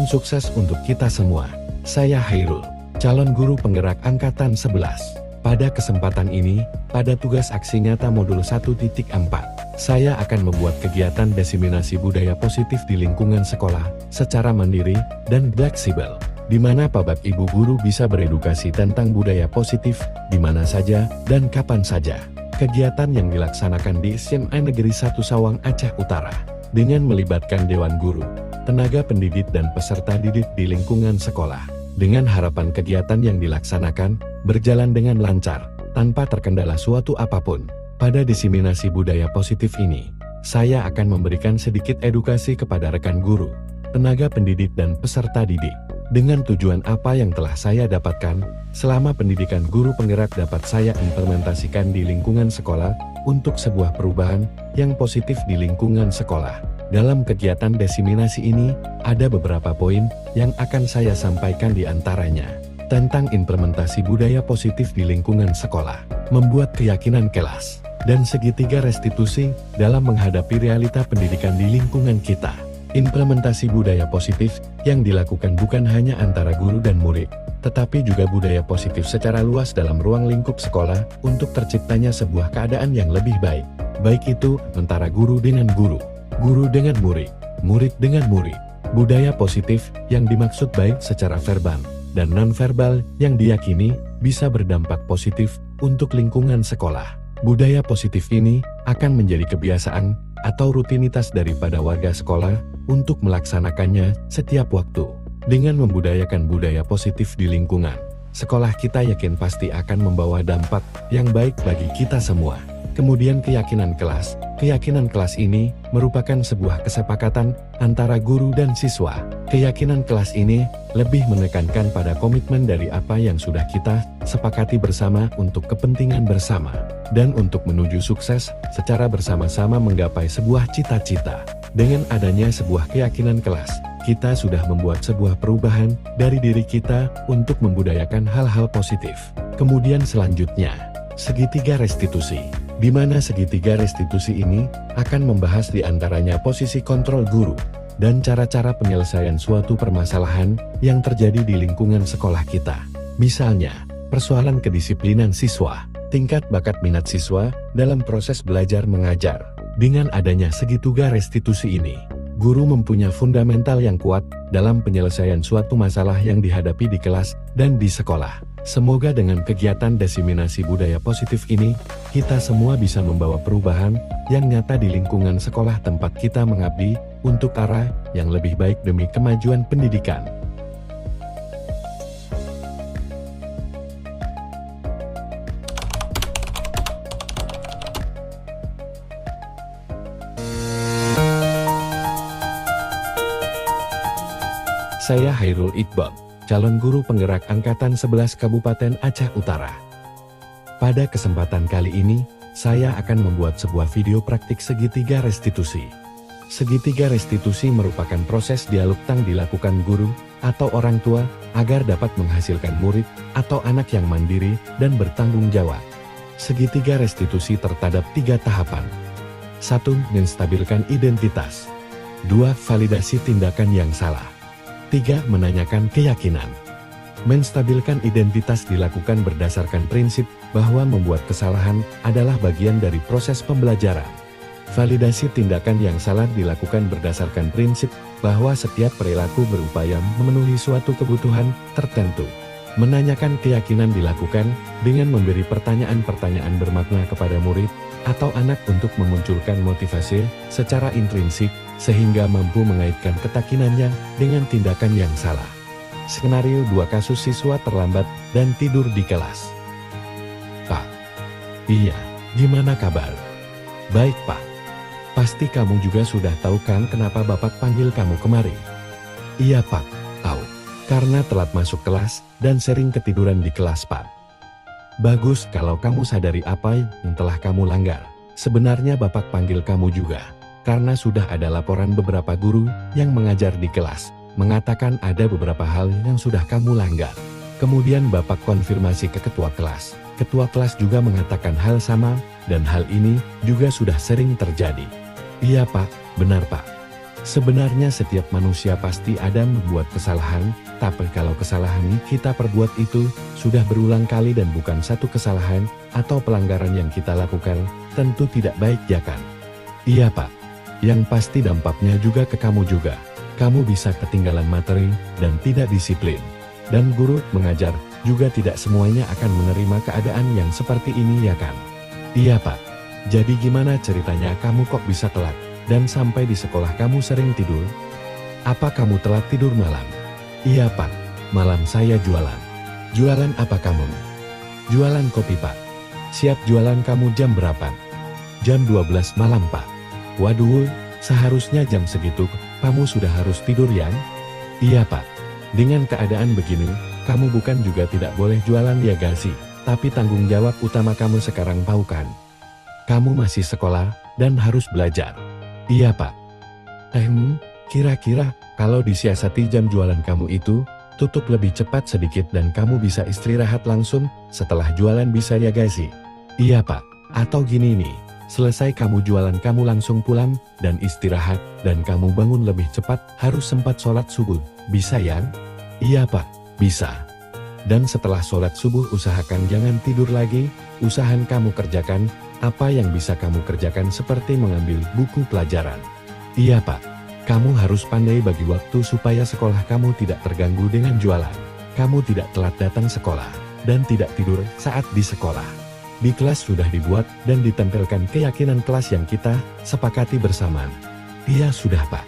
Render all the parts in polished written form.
sukses untuk kita semua. Saya Hairul, calon guru penggerak angkatan 11. Pada kesempatan ini, pada tugas aksi nyata modul 1.4, saya akan membuat kegiatan diseminasi budaya positif di lingkungan sekolah secara mandiri dan fleksibel, di mana Bapak Ibu guru bisa beredukasi tentang budaya positif di mana saja dan kapan saja. Kegiatan yang dilaksanakan di SMA Negeri 1 Sawang, Aceh Utara, dengan melibatkan Dewan Guru, tenaga pendidik dan peserta didik di lingkungan sekolah, dengan harapan kegiatan yang dilaksanakan berjalan dengan lancar, tanpa terkendala suatu apapun. Pada diseminasi budaya positif ini, saya akan memberikan sedikit edukasi kepada rekan guru, tenaga pendidik dan peserta didik, dengan tujuan apa yang telah saya dapatkan selama pendidikan guru penggerak dapat saya implementasikan di lingkungan sekolah untuk sebuah perubahan yang positif di lingkungan sekolah. Dalam kegiatan diseminasi ini, ada beberapa poin yang akan saya sampaikan, di antaranya tentang implementasi budaya positif di lingkungan sekolah, membuat keyakinan kelas, dan segitiga restitusi dalam menghadapi realita pendidikan di lingkungan kita. Implementasi budaya positif yang dilakukan bukan hanya antara guru dan murid, tetapi juga budaya positif secara luas dalam ruang lingkup sekolah untuk terciptanya sebuah keadaan yang lebih baik. Baik itu antara guru dengan guru, guru dengan murid, murid dengan murid. Budaya positif yang dimaksud baik secara verbal dan non-verbal yang diyakini bisa berdampak positif untuk lingkungan sekolah. Budaya positif ini akan menjadi kebiasaan atau rutinitas daripada warga sekolah untuk melaksanakannya setiap waktu. Dengan membudayakan budaya positif di lingkungan sekolah, kita yakin pasti akan membawa dampak yang baik bagi kita semua. Kemudian keyakinan kelas. Keyakinan kelas ini merupakan sebuah kesepakatan antara guru dan siswa. Keyakinan kelas ini lebih menekankan pada komitmen dari apa yang sudah kita sepakati bersama untuk kepentingan bersama, dan untuk menuju sukses secara bersama-sama menggapai sebuah cita-cita. Dengan adanya sebuah keyakinan kelas, kita sudah membuat sebuah perubahan dari diri kita untuk membudayakan hal-hal positif. Kemudian selanjutnya, segitiga restitusi, di mana segitiga restitusi ini akan membahas di antaranya posisi kontrol guru dan cara-cara penyelesaian suatu permasalahan yang terjadi di lingkungan sekolah kita. Misalnya, persoalan kedisiplinan siswa, tingkat bakat minat siswa dalam proses belajar mengajar. Dengan adanya segitiga restitusi ini, guru mempunyai fundamental yang kuat dalam penyelesaian suatu masalah yang dihadapi di kelas dan di sekolah. Semoga dengan kegiatan diseminasi budaya positif ini, kita semua bisa membawa perubahan yang nyata di lingkungan sekolah tempat kita mengabdi, untuk arah yang lebih baik demi kemajuan pendidikan. Saya Hairul Iqbal, calon guru penggerak angkatan 11 Kabupaten Aceh Utara. Pada kesempatan kali ini, saya akan membuat sebuah video praktik segitiga restitusi. Segitiga restitusi merupakan proses dialog yang dilakukan guru atau orang tua agar dapat menghasilkan murid atau anak yang mandiri dan bertanggung jawab. Segitiga restitusi terhadap 3 tahapan. 1. Menstabilkan identitas. 2. Validasi tindakan yang salah. 3. Menanyakan keyakinan. Menstabilkan identitas dilakukan berdasarkan prinsip bahwa membuat kesalahan adalah bagian dari proses pembelajaran. Validasi tindakan yang salah dilakukan berdasarkan prinsip bahwa setiap perilaku berupaya memenuhi suatu kebutuhan tertentu. Menanyakan keyakinan dilakukan dengan memberi pertanyaan-pertanyaan bermakna kepada murid atau anak untuk memunculkan motivasi secara intrinsik, sehingga mampu mengaitkan keyakinannya dengan tindakan yang salah. Skenario 2 kasus siswa terlambat dan tidur di kelas. Pak. Iya, gimana kabar? Baik Pak. Pasti kamu juga sudah tahu kan kenapa Bapak panggil kamu kemari? Iya Pak, tahu. Karena telat masuk kelas dan sering ketiduran di kelas Pak. Bagus kalau kamu sadari apa yang telah kamu langgar. Sebenarnya Bapak panggil kamu juga karena sudah ada laporan beberapa guru yang mengajar di kelas, mengatakan ada beberapa hal yang sudah kamu langgar. Kemudian Bapak konfirmasi ke ketua kelas. Ketua kelas juga mengatakan hal sama, dan hal ini juga sudah sering terjadi. Iya Pak, benar Pak. Sebenarnya setiap manusia pasti ada membuat kesalahan, tapi kalau kesalahan yang kita perbuat itu sudah berulang kali dan bukan satu kesalahan atau pelanggaran yang kita lakukan, tentu tidak baik ya kan? Iya Pak. Yang pasti dampaknya juga ke kamu juga. Kamu bisa ketinggalan materi dan tidak disiplin. Dan guru mengajar juga tidak semuanya akan menerima keadaan yang seperti ini ya kan? Iya Pak. Jadi gimana ceritanya kamu kok bisa telat? Dan sampai di sekolah kamu sering tidur? Apa kamu telat tidur malam? Iya Pak, malam saya jualan. Jualan apa kamu? Jualan kopi Pak. Siap jualan kamu jam berapa? Jam 12 malam Pak. Waduh, seharusnya jam segitu kamu sudah harus tidur ya? Iya Pak. Dengan keadaan begini, kamu bukan juga tidak boleh jualan ya gak sih? Tapi tanggung jawab utama kamu sekarang tahu kan? Kamu masih sekolah dan harus belajar. Iya Pak. Kira-kira kalau disiasati jam jualan kamu itu, tutup lebih cepat sedikit dan kamu bisa istirahat langsung setelah jualan bisa ya guys sih? Iya Pak. Atau gini nih, selesai kamu jualan kamu langsung pulang dan istirahat dan kamu bangun lebih cepat harus sempat sholat subuh. Bisa ya? Iya Pak, bisa. Dan setelah sholat subuh usahakan jangan tidur lagi, usahakan kamu kerjakan apa yang bisa kamu kerjakan seperti mengambil buku pelajaran. Iya Pak, kamu harus pandai bagi waktu supaya sekolah kamu tidak terganggu dengan jualan. Kamu tidak telat datang sekolah, dan tidak tidur saat di sekolah. Di kelas sudah dibuat dan ditempelkan keyakinan kelas yang kita sepakati bersama. Iya sudah Pak.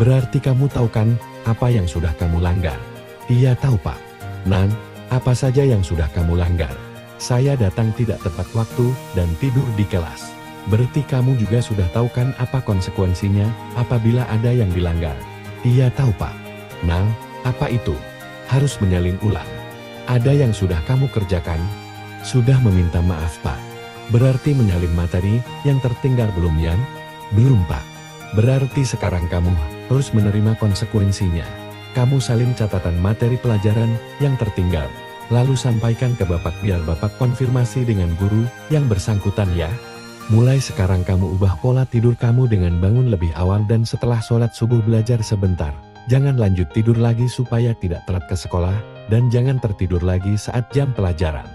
Berarti kamu tahu kan apa yang sudah kamu langgar? Iya tahu Pak. Nan, apa saja yang sudah kamu langgar? Saya datang tidak tepat waktu dan tidur di kelas. Berarti kamu juga sudah tahu kan apa konsekuensinya apabila ada yang dilanggar? Iya tahu Pak. Nah, apa itu? Harus menyalin ulang. Ada yang sudah kamu kerjakan? Sudah meminta maaf Pak. Berarti menyalin materi yang tertinggal belum ya? Belum Pak. Berarti sekarang kamu harus menerima konsekuensinya. Kamu salin catatan materi pelajaran yang tertinggal. Lalu sampaikan ke Bapak biar Bapak konfirmasi dengan guru yang bersangkutan ya. Mulai sekarang kamu ubah pola tidur kamu dengan bangun lebih awal dan setelah sholat subuh belajar sebentar. Jangan lanjut tidur lagi supaya tidak telat ke sekolah, dan jangan tertidur lagi saat jam pelajaran.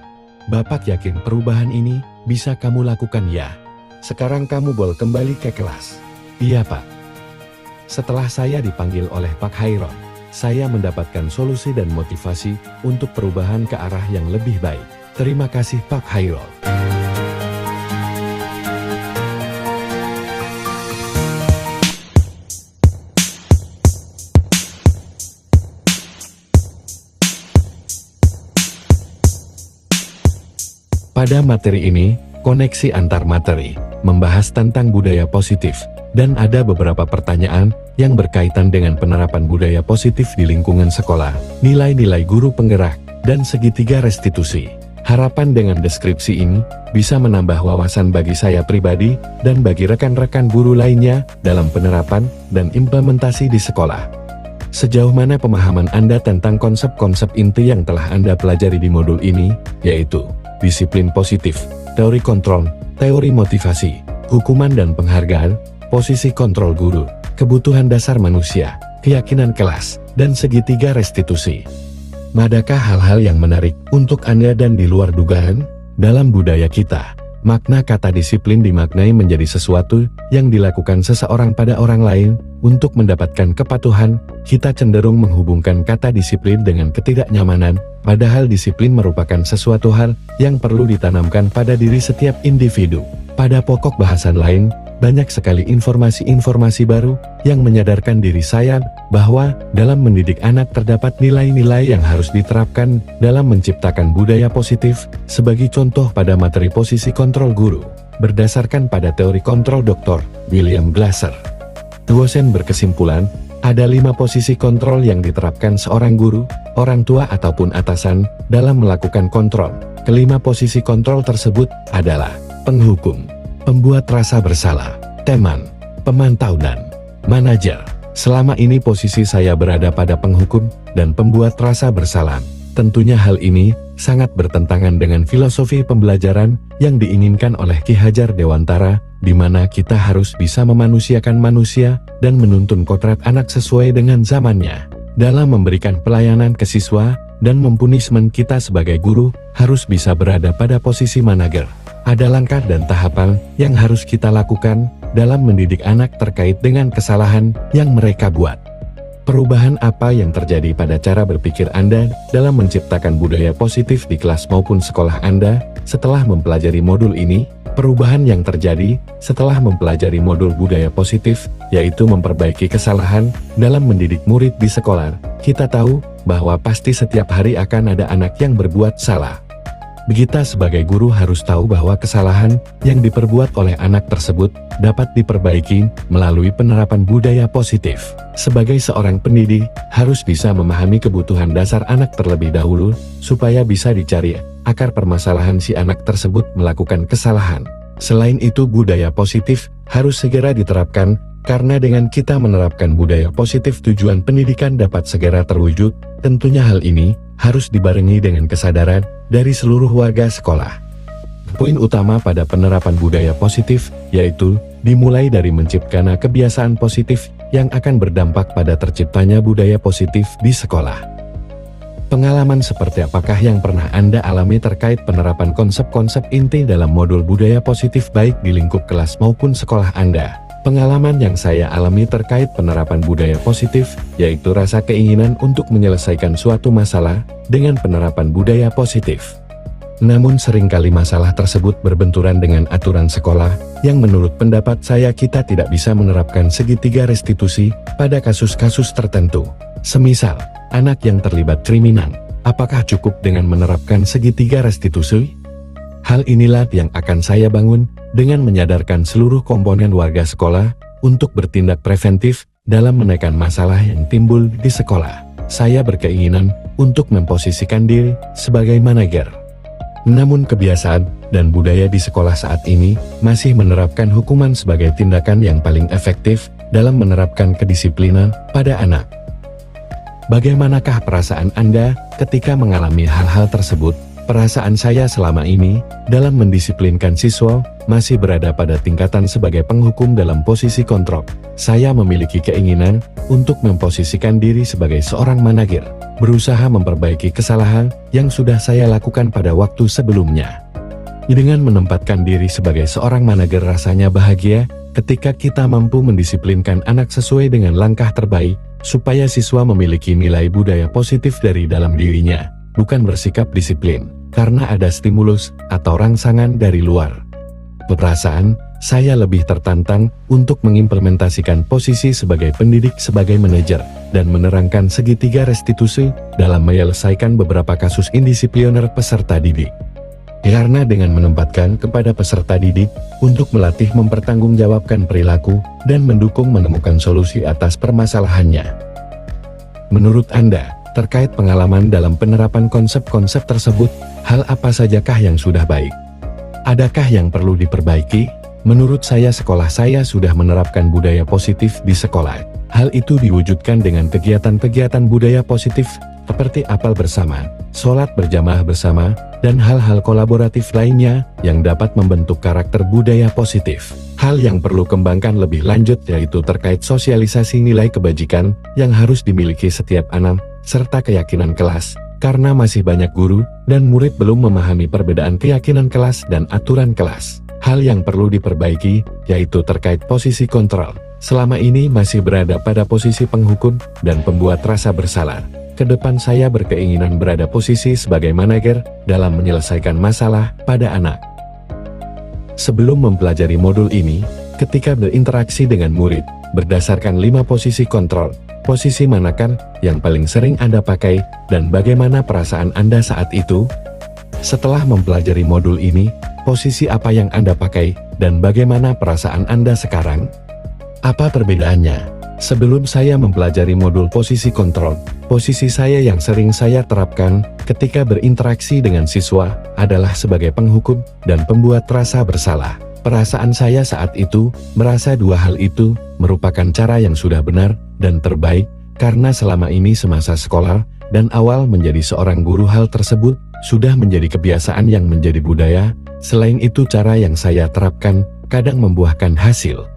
Bapak yakin perubahan ini bisa kamu lakukan ya. Sekarang kamu boleh kembali ke kelas. Iya Pak. Setelah saya dipanggil oleh Pak Hairon, saya mendapatkan solusi dan motivasi untuk perubahan ke arah yang lebih baik. Terima kasih Pak Hairul. Pada materi ini, koneksi antar materi, membahas tentang budaya positif, dan ada beberapa pertanyaan yang berkaitan dengan penerapan budaya positif di lingkungan sekolah, nilai-nilai guru penggerak, dan segitiga restitusi. Harapan dengan deskripsi ini bisa menambah wawasan bagi saya pribadi dan bagi rekan-rekan guru lainnya dalam penerapan dan implementasi di sekolah. Sejauh mana pemahaman Anda tentang konsep-konsep inti yang telah Anda pelajari di modul ini, yaitu disiplin positif, teori kontrol, teori motivasi, hukuman dan penghargaan, posisi kontrol guru, kebutuhan dasar manusia, keyakinan kelas, dan segitiga restitusi. Adakah hal-hal yang menarik untuk Anda dan di luar dugaan? Dalam budaya kita, makna kata disiplin dimaknai menjadi sesuatu yang dilakukan seseorang pada orang lain. Untuk mendapatkan kepatuhan, kita cenderung menghubungkan kata disiplin dengan ketidaknyamanan, padahal disiplin merupakan sesuatu hal yang perlu ditanamkan pada diri setiap individu. Pada pokok bahasan lain, banyak sekali informasi-informasi baru yang menyadarkan diri saya bahwa dalam mendidik anak terdapat nilai-nilai yang harus diterapkan dalam menciptakan budaya positif, sebagai contoh pada materi posisi kontrol guru, berdasarkan pada teori kontrol Dr. William Glasser. Dosen berkesimpulan, ada 5 posisi kontrol yang diterapkan seorang guru, orang tua ataupun atasan dalam melakukan kontrol. Kelima posisi kontrol tersebut adalah penghukum, pembuat rasa bersalah, teman, pemantau dan manajer. Selama ini posisi saya berada pada penghukum dan pembuat rasa bersalah. Tentunya hal ini sangat bertentangan dengan filosofi pembelajaran yang diinginkan oleh Ki Hajar Dewantara di mana kita harus bisa memanusiakan manusia dan menuntun kodrat anak sesuai dengan zamannya. Dalam memberikan pelayanan ke siswa dan mempunishment, kita sebagai guru harus bisa berada pada posisi manager. Ada langkah dan tahapan yang harus kita lakukan dalam mendidik anak terkait dengan kesalahan yang mereka buat. Perubahan apa yang terjadi pada cara berpikir Anda dalam menciptakan budaya positif di kelas maupun sekolah Anda setelah mempelajari modul ini? Perubahan yang terjadi setelah mempelajari modul budaya positif, yaitu memperbaiki kesalahan dalam mendidik murid di sekolah. Kita tahu bahwa pasti setiap hari akan ada anak yang berbuat salah. Kita sebagai guru harus tahu bahwa kesalahan yang diperbuat oleh anak tersebut dapat diperbaiki melalui penerapan budaya positif. Sebagai seorang pendidik, harus bisa memahami kebutuhan dasar anak terlebih dahulu, supaya bisa dicari akar permasalahan si anak tersebut melakukan kesalahan. Selain itu, budaya positif harus segera diterapkan, karena dengan kita menerapkan budaya positif tujuan pendidikan dapat segera terwujud. Tentunya hal ini harus dibarengi dengan kesadaran dari seluruh warga sekolah. Poin utama pada penerapan budaya positif, yaitu dimulai dari menciptakan kebiasaan positif yang akan berdampak pada terciptanya budaya positif di sekolah. Pengalaman seperti apakah yang pernah Anda alami terkait penerapan konsep-konsep inti dalam modul budaya positif baik di lingkup kelas maupun sekolah Anda? Pengalaman yang saya alami terkait penerapan budaya positif, yaitu rasa keinginan untuk menyelesaikan suatu masalah dengan penerapan budaya positif. Namun seringkali masalah tersebut berbenturan dengan aturan sekolah, yang menurut pendapat saya kita tidak bisa menerapkan segitiga restitusi pada kasus-kasus tertentu. Semisal, anak yang terlibat kriminal, apakah cukup dengan menerapkan segitiga restitusi? Hal inilah yang akan saya bangun dengan menyadarkan seluruh komponen warga sekolah untuk bertindak preventif dalam menekan masalah yang timbul di sekolah. Saya berkeinginan untuk memposisikan diri sebagai manajer. Namun kebiasaan dan budaya di sekolah saat ini masih menerapkan hukuman sebagai tindakan yang paling efektif dalam menerapkan kedisiplinan pada anak. Bagaimanakah perasaan Anda ketika mengalami hal-hal tersebut? Perasaan saya selama ini dalam mendisiplinkan siswa masih berada pada tingkatan sebagai penghukum dalam posisi kontrol. Saya memiliki keinginan untuk memposisikan diri sebagai seorang manajer, berusaha memperbaiki kesalahan yang sudah saya lakukan pada waktu sebelumnya. Dengan menempatkan diri sebagai seorang manajer, rasanya bahagia ketika kita mampu mendisiplinkan anak sesuai dengan langkah terbaik, supaya siswa memiliki nilai budaya positif dari dalam dirinya, bukan bersikap disiplin karena ada stimulus atau rangsangan dari luar. Perasaan saya lebih tertantang untuk mengimplementasikan posisi sebagai pendidik sebagai manajer dan menerangkan segitiga restitusi dalam menyelesaikan beberapa kasus indisipliner peserta didik. Karena dengan menempatkan kepada peserta didik untuk melatih mempertanggungjawabkan perilaku dan mendukung menemukan solusi atas permasalahannya. Menurut Anda, terkait pengalaman dalam penerapan konsep-konsep tersebut, hal apa sajakah yang sudah baik? Adakah yang perlu diperbaiki? Menurut saya, sekolah saya sudah menerapkan budaya positif di sekolah. Hal itu diwujudkan dengan kegiatan-kegiatan budaya positif seperti apel bersama, sholat berjamaah bersama, dan hal-hal kolaboratif lainnya yang dapat membentuk karakter budaya positif. Hal yang perlu kembangkan lebih lanjut yaitu terkait sosialisasi nilai kebajikan yang harus dimiliki setiap anak, serta keyakinan kelas, karena masih banyak guru dan murid belum memahami perbedaan keyakinan kelas dan aturan kelas. Hal yang perlu diperbaiki yaitu terkait posisi kontrol, selama ini masih berada pada posisi penghukum dan pembuat rasa bersalah. Kedepan saya berkeinginan berada posisi sebagai manajer dalam menyelesaikan masalah pada anak. Sebelum mempelajari modul ini, ketika berinteraksi dengan murid, berdasarkan 5 posisi kontrol, posisi manakah yang paling sering Anda pakai, dan bagaimana perasaan Anda saat itu? Setelah mempelajari modul ini, posisi apa yang Anda pakai, dan bagaimana perasaan Anda sekarang? Apa perbedaannya? Sebelum saya mempelajari modul posisi kontrol, posisi saya yang sering saya terapkan ketika berinteraksi dengan siswa adalah sebagai penghukum dan pembuat rasa bersalah. Perasaan saya saat itu merasa dua hal itu merupakan cara yang sudah benar dan terbaik, karena selama ini semasa sekolah dan awal menjadi seorang guru hal tersebut sudah menjadi kebiasaan yang menjadi budaya. Selain itu, cara yang saya terapkan kadang membuahkan hasil.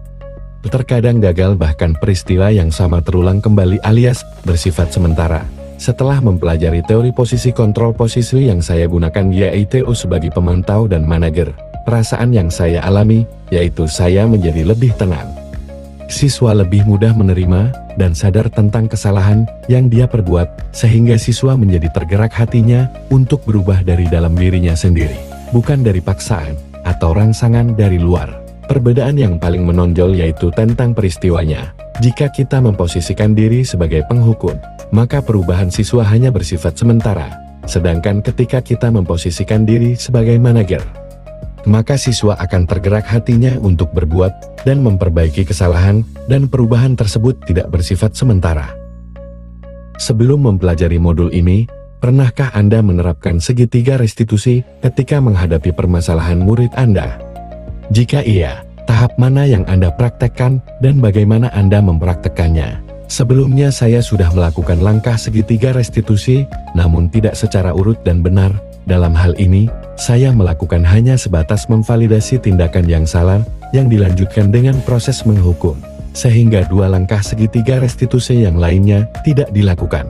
Terkadang gagal, bahkan peristiwa yang sama terulang kembali alias bersifat sementara. Setelah mempelajari teori posisi kontrol posisi yang saya gunakan yaitu sebagai pemantau dan manajer, perasaan yang saya alami yaitu saya menjadi lebih tenang. Siswa lebih mudah menerima dan sadar tentang kesalahan yang dia perbuat, sehingga siswa menjadi tergerak hatinya untuk berubah dari dalam dirinya sendiri, bukan dari paksaan atau rangsangan dari luar. Perbedaan yang paling menonjol yaitu tentang peristiwanya. Jika kita memposisikan diri sebagai penghukum, maka perubahan siswa hanya bersifat sementara. Sedangkan ketika kita memposisikan diri sebagai manajer, maka siswa akan tergerak hatinya untuk berbuat dan memperbaiki kesalahan, dan perubahan tersebut tidak bersifat sementara. Sebelum mempelajari modul ini, pernahkah Anda menerapkan segitiga restitusi ketika menghadapi permasalahan murid Anda? Jika iya, tahap mana yang Anda praktekkan dan bagaimana Anda mempraktekannya? Sebelumnya saya sudah melakukan langkah segitiga restitusi, namun tidak secara urut dan benar. Dalam hal ini, saya melakukan hanya sebatas memvalidasi tindakan yang salah, yang dilanjutkan dengan proses menghukum, sehingga dua langkah segitiga restitusi yang lainnya tidak dilakukan.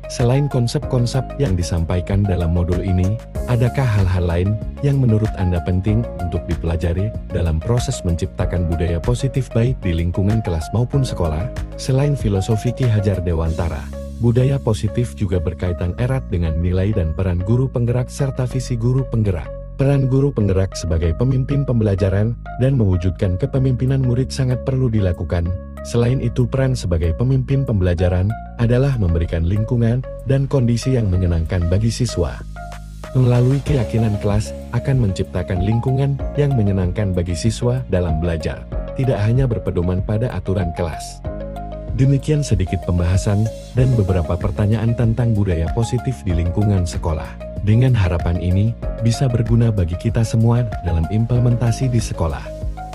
Selain konsep-konsep yang disampaikan dalam modul ini, adakah hal-hal lain yang menurut Anda penting untuk dipelajari dalam proses menciptakan budaya positif baik di lingkungan kelas maupun sekolah? Selain filosofi Ki Hajar Dewantara, budaya positif juga berkaitan erat dengan nilai dan peran guru penggerak serta visi guru penggerak. Peran guru penggerak sebagai pemimpin pembelajaran dan mewujudkan kepemimpinan murid sangat perlu dilakukan. Selain itu, peran sebagai pemimpin pembelajaran adalah memberikan lingkungan dan kondisi yang menyenangkan bagi siswa. Melalui keyakinan kelas akan menciptakan lingkungan yang menyenangkan bagi siswa dalam belajar, tidak hanya berpedoman pada aturan kelas. Demikian sedikit pembahasan dan beberapa pertanyaan tentang budaya positif di lingkungan sekolah. Dengan harapan ini bisa berguna bagi kita semua dalam implementasi di sekolah.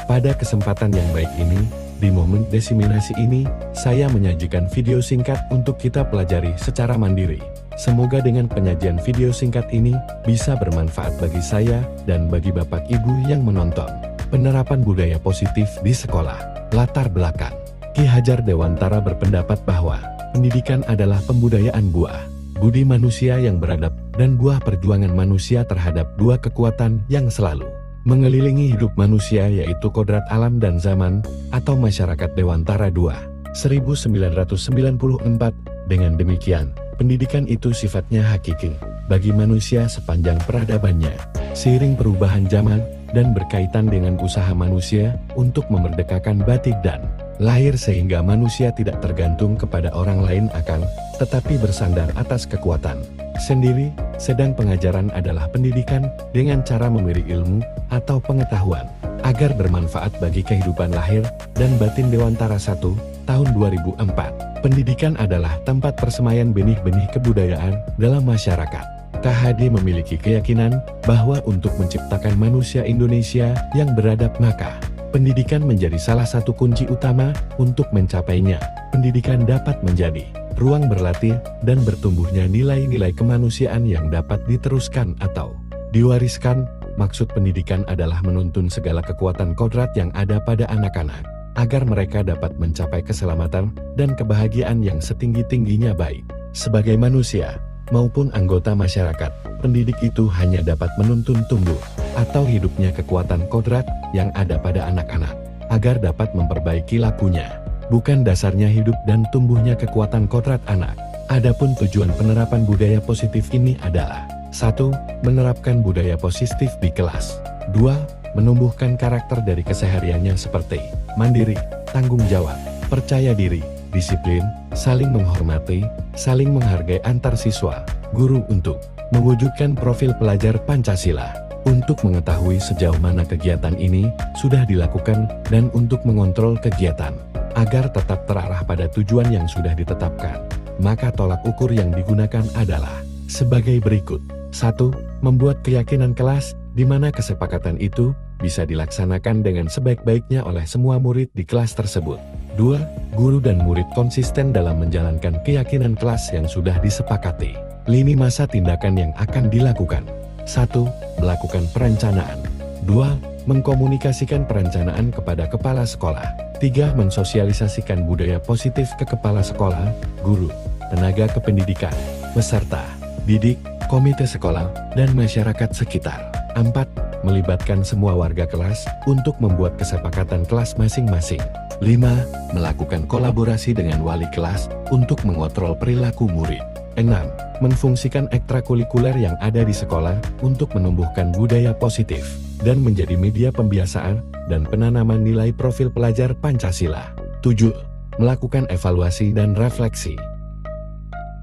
Pada kesempatan yang baik ini, di momen diseminasi ini, saya menyajikan video singkat untuk kita pelajari secara mandiri. Semoga dengan penyajian video singkat ini bisa bermanfaat bagi saya dan bagi Bapak Ibu yang menonton. Penerapan budaya positif di sekolah. Latar belakang. Ki Hajar Dewantara berpendapat bahwa pendidikan adalah pembudayaan buah budi manusia yang beradab dan buah perjuangan manusia terhadap dua kekuatan yang selalu mengelilingi hidup manusia yaitu kodrat alam dan zaman atau masyarakat Dewantara II, 1994. Dengan demikian, pendidikan itu sifatnya hakiki bagi manusia sepanjang peradabannya, seiring perubahan zaman dan berkaitan dengan usaha manusia untuk memerdekakan batin dan lahir sehingga manusia tidak tergantung kepada orang lain akan tetapi bersandar atas kekuatan sendiri. Sedang pengajaran adalah pendidikan dengan cara memberi ilmu atau pengetahuan agar bermanfaat bagi kehidupan lahir dan batin Dewantara I tahun 2004. Pendidikan adalah tempat persemaian benih-benih kebudayaan dalam masyarakat. KHD memiliki keyakinan bahwa untuk menciptakan manusia Indonesia yang beradab maka pendidikan menjadi salah satu kunci utama untuk mencapainya. Pendidikan dapat menjadi ruang berlatih dan bertumbuhnya nilai-nilai kemanusiaan yang dapat diteruskan atau diwariskan. Maksud pendidikan adalah menuntun segala kekuatan kodrat yang ada pada anak-anak, agar mereka dapat mencapai keselamatan dan kebahagiaan yang setinggi-tingginya baik sebagai manusia maupun anggota masyarakat. Pendidik itu hanya dapat menuntun tumbuh atau hidupnya kekuatan kodrat yang ada pada anak-anak, agar dapat memperbaiki lakunya, bukan dasarnya hidup dan tumbuhnya kekuatan kodrat anak. Adapun tujuan penerapan budaya positif ini adalah 1. Menerapkan budaya positif di kelas. 2. Menumbuhkan karakter dari kesehariannya seperti mandiri, tanggung jawab, percaya diri, disiplin, saling menghormati, saling menghargai antar siswa, guru untuk mewujudkan profil pelajar Pancasila. Untuk mengetahui sejauh mana kegiatan ini sudah dilakukan dan untuk mengontrol kegiatan agar tetap terarah pada tujuan yang sudah ditetapkan, maka tolak ukur yang digunakan adalah sebagai berikut. 1. Membuat keyakinan kelas di mana kesepakatan itu bisa dilaksanakan dengan sebaik-baiknya oleh semua murid di kelas tersebut. 2. Guru dan murid konsisten dalam menjalankan keyakinan kelas yang sudah disepakati. Lini masa tindakan yang akan dilakukan. 1. Melakukan perencanaan. 2. Mengkomunikasikan perencanaan kepada kepala sekolah. 3. Mensosialisasikan budaya positif ke kepala sekolah, guru, tenaga kependidikan, peserta didik, komite sekolah, dan masyarakat sekitar. 4. Melibatkan semua warga kelas untuk membuat kesepakatan kelas masing-masing. 5. Melakukan kolaborasi dengan wali kelas untuk mengontrol perilaku murid. 6. Menfungsikan ekstrakurikuler yang ada di sekolah untuk menumbuhkan budaya positif dan menjadi media pembiasaan dan penanaman nilai profil pelajar Pancasila. 7. Melakukan evaluasi dan refleksi.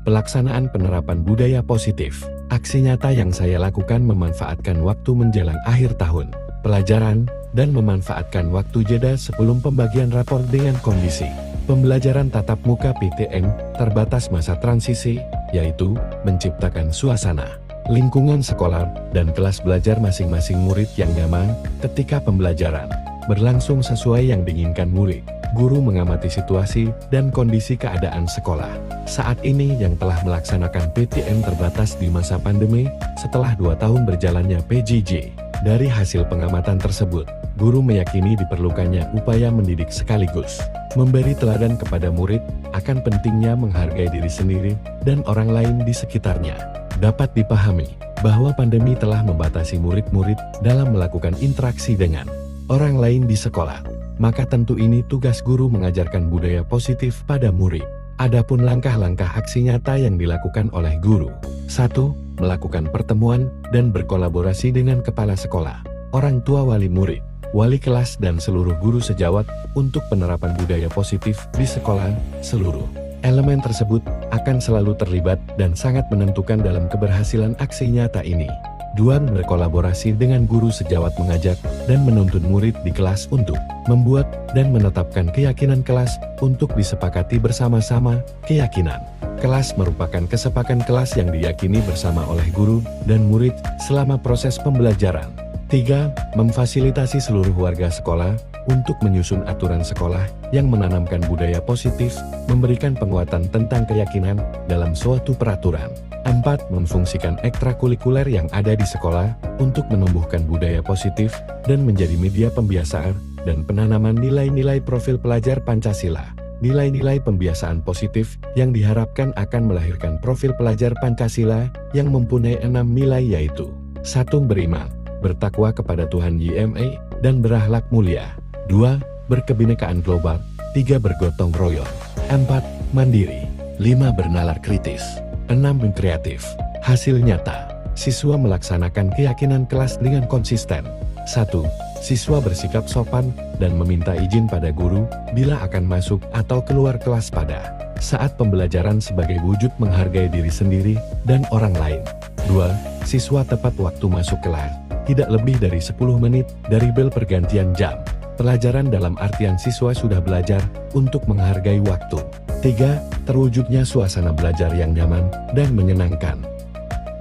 Pelaksanaan penerapan budaya positif. Aksi nyata yang saya lakukan memanfaatkan waktu menjelang akhir tahun pelajaran dan memanfaatkan waktu jeda sebelum pembagian rapor dengan kondisi pembelajaran tatap muka PTM terbatas masa transisi, yaitu menciptakan suasana lingkungan sekolah dan kelas belajar masing-masing murid yang nyaman ketika pembelajaran berlangsung sesuai yang diinginkan murid. Guru mengamati situasi dan kondisi keadaan sekolah saat ini yang telah melaksanakan PTM terbatas di masa pandemi setelah 2 tahun berjalannya PJJ. Dari hasil pengamatan tersebut, guru meyakini diperlukannya upaya mendidik sekaligus memberi teladan kepada murid akan pentingnya menghargai diri sendiri dan orang lain di sekitarnya. Dapat dipahami bahwa pandemi telah membatasi murid-murid dalam melakukan interaksi dengan orang lain di sekolah. Maka tentu ini tugas guru mengajarkan budaya positif pada murid. Adapun langkah-langkah aksi nyata yang dilakukan oleh guru. 1. Melakukan pertemuan dan berkolaborasi dengan kepala sekolah, orang tua wali murid, wali kelas dan seluruh guru sejawat untuk penerapan budaya positif di sekolah. Seluruh elemen tersebut akan selalu terlibat dan sangat menentukan dalam keberhasilan aksi nyata ini. 2. Berkolaborasi dengan guru sejawat mengajak dan menuntun murid di kelas untuk membuat dan menetapkan keyakinan kelas untuk disepakati bersama-sama. Keyakinan kelas merupakan kesepakatan kelas yang diyakini bersama oleh guru dan murid selama proses pembelajaran. 3. Memfasilitasi seluruh warga sekolah untuk menyusun aturan sekolah yang menanamkan budaya positif, memberikan penguatan tentang keyakinan dalam suatu peraturan. 4. Memfungsikan ekstrakurikuler yang ada di sekolah untuk menumbuhkan budaya positif dan menjadi media pembiasaan dan penanaman nilai-nilai profil pelajar Pancasila. Nilai-nilai pembiasaan positif yang diharapkan akan melahirkan profil pelajar Pancasila yang mempunyai 6 nilai yaitu 1. Beriman, bertakwa kepada Tuhan YME, dan berakhlak mulia. 2. Berkebinekaan global. 3. Bergotong royong. 4. Mandiri. 5. Bernalar kritis. 6. Kreatif. Hasil nyata, siswa melaksanakan keyakinan kelas dengan konsisten. 1. Siswa bersikap sopan dan meminta izin pada guru bila akan masuk atau keluar kelas pada saat pembelajaran sebagai wujud menghargai diri sendiri dan orang lain. 2. Siswa tepat waktu masuk kelas, tidak lebih dari 10 menit dari bel pergantian jam pelajaran dalam artian siswa sudah belajar untuk menghargai waktu. 3. Terwujudnya suasana belajar yang nyaman dan menyenangkan.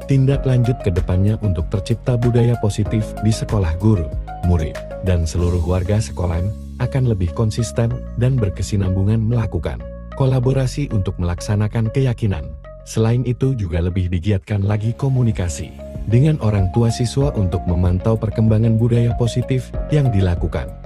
Tindak lanjut ke depannya untuk tercipta budaya positif di sekolah guru, murid, dan seluruh warga sekolah akan lebih konsisten dan berkesinambungan melakukan kolaborasi untuk melaksanakan keyakinan. Selain itu juga lebih digiatkan lagi komunikasi dengan orang tua siswa untuk memantau perkembangan budaya positif yang dilakukan.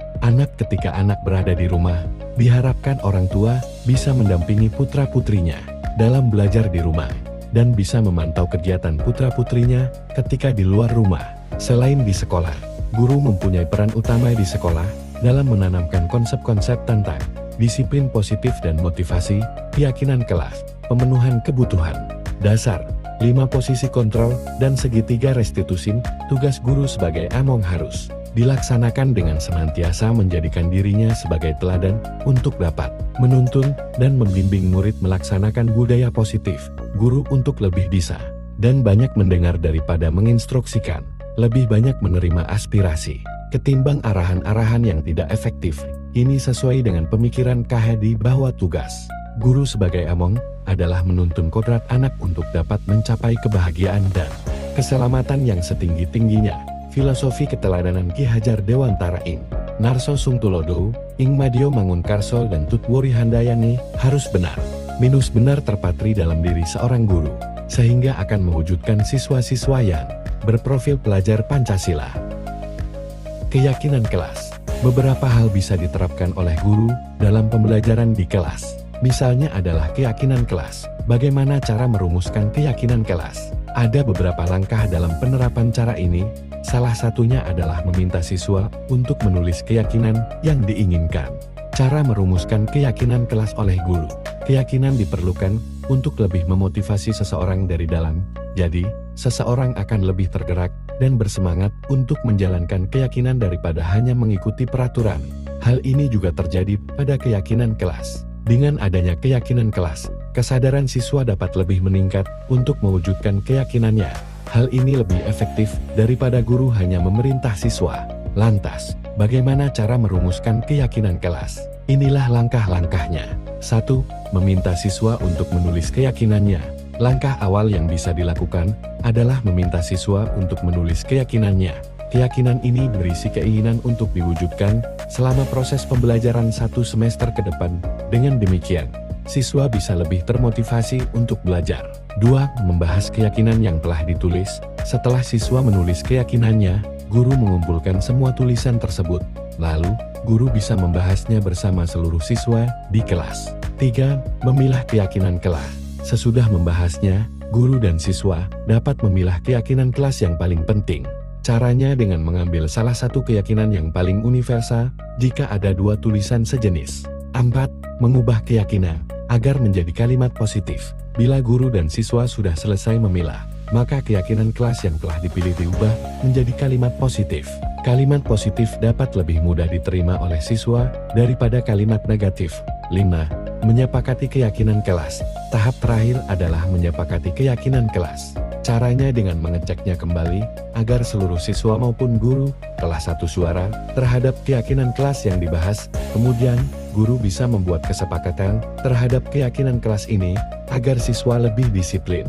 Ketika anak berada di rumah, diharapkan orang tua bisa mendampingi putra-putrinya dalam belajar di rumah dan bisa memantau kegiatan putra-putrinya ketika di luar rumah. Selain di sekolah, guru mempunyai peran utama di sekolah dalam menanamkan konsep-konsep tentang disiplin positif dan motivasi, keyakinan kelas, pemenuhan kebutuhan dasar, 5 posisi kontrol, dan segitiga restitusi. Tugas guru sebagai among harus dilaksanakan dengan senantiasa menjadikan dirinya sebagai teladan untuk dapat menuntun dan membimbing murid melaksanakan budaya positif. Guru untuk lebih bisa dan banyak mendengar daripada menginstruksikan, lebih banyak menerima aspirasi ketimbang arahan-arahan yang tidak efektif. Ini sesuai dengan pemikiran Kahedi bahwa tugas guru sebagai among adalah menuntun kodrat anak untuk dapat mencapai kebahagiaan dan keselamatan yang setinggi-tingginya. Filosofi keteladanan Ki Hajar Dewantara ing Narso Sungtulodo, ing Madio Mangunkarso dan Tutwori Handayani harus benar. Minus benar terpatri dalam diri seorang guru, sehingga akan mewujudkan siswa-siswa yang berprofil pelajar Pancasila. Keyakinan kelas. Beberapa hal bisa diterapkan oleh guru dalam pembelajaran di kelas. Misalnya adalah keyakinan kelas. Bagaimana cara merumuskan keyakinan kelas? Ada beberapa langkah dalam penerapan cara ini. Salah satunya adalah meminta siswa untuk menulis keyakinan yang diinginkan. Cara merumuskan keyakinan kelas oleh guru. Keyakinan diperlukan untuk lebih memotivasi seseorang dari dalam. Jadi, seseorang akan lebih tergerak dan bersemangat untuk menjalankan keyakinan daripada hanya mengikuti peraturan. Hal ini juga terjadi pada keyakinan kelas. Dengan adanya keyakinan kelas, kesadaran siswa dapat lebih meningkat untuk mewujudkan keyakinannya. Hal ini lebih efektif daripada guru hanya memerintah siswa. Lantas, bagaimana cara merumuskan keyakinan kelas? Inilah langkah-langkahnya. 1. Meminta siswa untuk menulis keyakinannya. Langkah awal yang bisa dilakukan adalah meminta siswa untuk menulis keyakinannya. Keyakinan ini berisi keinginan untuk diwujudkan selama proses pembelajaran 1 semester ke depan. Dengan demikian, siswa bisa lebih termotivasi untuk belajar. 2. Membahas keyakinan yang telah ditulis. Setelah siswa menulis keyakinannya, guru mengumpulkan semua tulisan tersebut. Lalu, guru bisa membahasnya bersama seluruh siswa di kelas. 3. Memilah keyakinan kelas. Sesudah membahasnya, guru dan siswa dapat memilah keyakinan kelas yang paling penting. Caranya dengan mengambil salah satu keyakinan yang paling universal jika ada 2 tulisan sejenis. 4. Mengubah keyakinan agar menjadi kalimat positif. Bila guru dan siswa sudah selesai memilah, maka keyakinan kelas yang telah dipilih diubah menjadi kalimat positif. Kalimat positif dapat lebih mudah diterima oleh siswa daripada kalimat negatif. 5. Menyepakati keyakinan kelas. Tahap terakhir adalah menyepakati keyakinan kelas. Caranya dengan mengeceknya kembali, agar seluruh siswa maupun guru telah satu suara terhadap keyakinan kelas yang dibahas. Kemudian, guru bisa membuat kesepakatan terhadap keyakinan kelas ini, agar siswa lebih disiplin.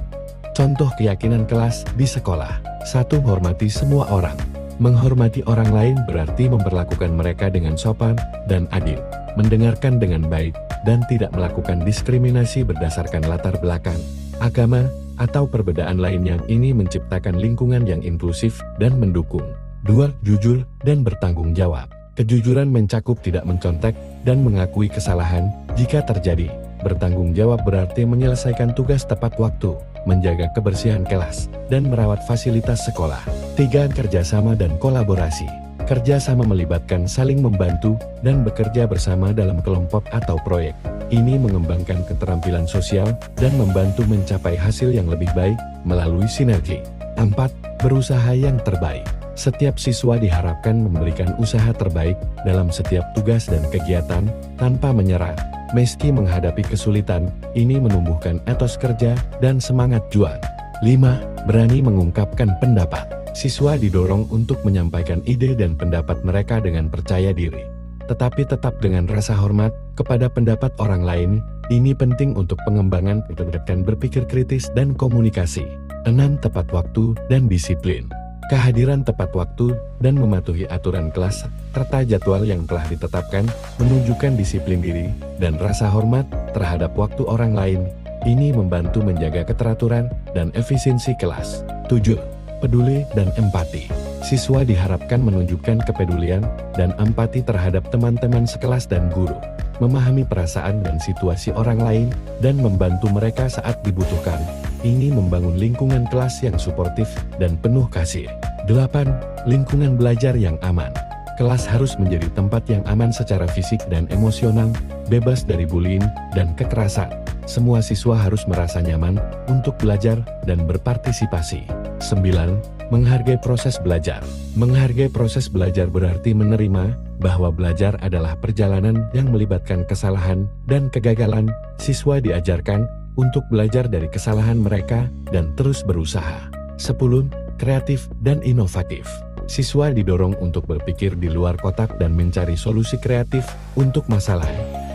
Contoh keyakinan kelas di sekolah. 1. Hormati semua orang. Menghormati orang lain berarti memperlakukan mereka dengan sopan dan adil, mendengarkan dengan baik, dan tidak melakukan diskriminasi berdasarkan latar belakang, agama, atau perbedaan lainnya. Ini menciptakan lingkungan yang inklusif dan mendukung. 2. Jujur dan bertanggung jawab. Kejujuran mencakup tidak mencontek dan mengakui kesalahan jika terjadi. Bertanggung jawab berarti menyelesaikan tugas tepat waktu, menjaga kebersihan kelas, dan merawat fasilitas sekolah. 3. Kerjasama dan kolaborasi. Kerjasama melibatkan saling membantu dan bekerja bersama dalam kelompok atau proyek. Ini mengembangkan keterampilan sosial dan membantu mencapai hasil yang lebih baik melalui sinergi. 4. Berusaha yang terbaik. Setiap siswa diharapkan memberikan usaha terbaik dalam setiap tugas dan kegiatan tanpa menyerah. Meski menghadapi kesulitan, ini menumbuhkan etos kerja dan semangat juang. 5. Berani mengungkapkan pendapat. Siswa didorong untuk menyampaikan ide dan pendapat mereka dengan percaya diri, tetapi tetap dengan rasa hormat kepada pendapat orang lain. Ini penting untuk pengembangan kecerdasan berpikir kritis dan komunikasi. 6. Tepat waktu dan disiplin. Kehadiran tepat waktu dan mematuhi aturan kelas serta jadwal yang telah ditetapkan menunjukkan disiplin diri dan rasa hormat terhadap waktu orang lain. Ini membantu menjaga keteraturan dan efisiensi kelas. 7. Peduli dan empati. Siswa diharapkan menunjukkan kepedulian dan empati terhadap teman-teman sekelas dan guru, memahami perasaan dan situasi orang lain, dan membantu mereka saat dibutuhkan. Ini membangun lingkungan kelas yang suportif dan penuh kasih. 8. Lingkungan belajar yang aman. Kelas harus menjadi tempat yang aman secara fisik dan emosional, bebas dari bullying dan kekerasan. Semua siswa harus merasa nyaman untuk belajar dan berpartisipasi. 9. Menghargai proses belajar. Menghargai proses belajar berarti menerima bahwa belajar adalah perjalanan yang melibatkan kesalahan dan kegagalan. Siswa diajarkan untuk belajar dari kesalahan mereka dan terus berusaha. 10. Kreatif dan inovatif. Siswa didorong untuk berpikir di luar kotak dan mencari solusi kreatif untuk masalah.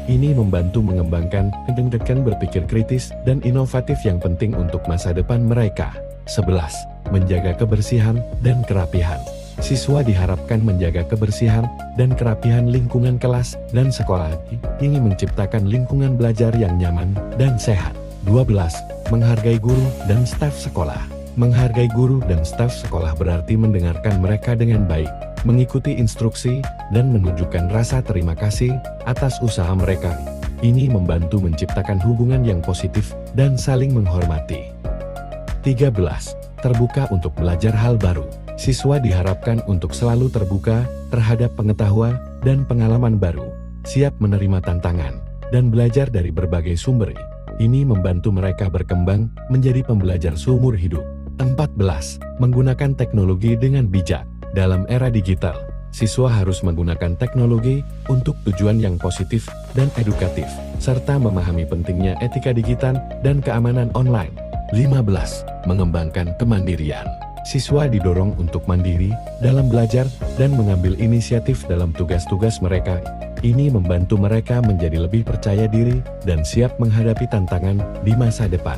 Ini membantu mengembangkan kecerdasan berpikir kritis dan inovatif yang penting untuk masa depan mereka. 11. Menjaga kebersihan dan kerapihan. Siswa diharapkan menjaga kebersihan dan kerapihan lingkungan kelas dan sekolah. Ini menciptakan lingkungan belajar yang nyaman dan sehat. 12. Menghargai guru dan staf sekolah. Menghargai guru dan staf sekolah berarti mendengarkan mereka dengan baik, mengikuti instruksi, dan menunjukkan rasa terima kasih atas usaha mereka. Ini membantu menciptakan hubungan yang positif dan saling menghormati. 13. Terbuka untuk belajar hal baru. Siswa diharapkan untuk selalu terbuka terhadap pengetahuan dan pengalaman baru, siap menerima tantangan, dan belajar dari berbagai sumber. Ini membantu mereka berkembang menjadi pembelajar seumur hidup. 14. Menggunakan teknologi dengan bijak. Dalam era digital, siswa harus menggunakan teknologi untuk tujuan yang positif dan edukatif, serta memahami pentingnya etika digital dan keamanan online. 15. Mengembangkan kemandirian. Siswa didorong untuk mandiri dalam belajar dan mengambil inisiatif dalam tugas-tugas mereka. Ini membantu mereka menjadi lebih percaya diri dan siap menghadapi tantangan di masa depan.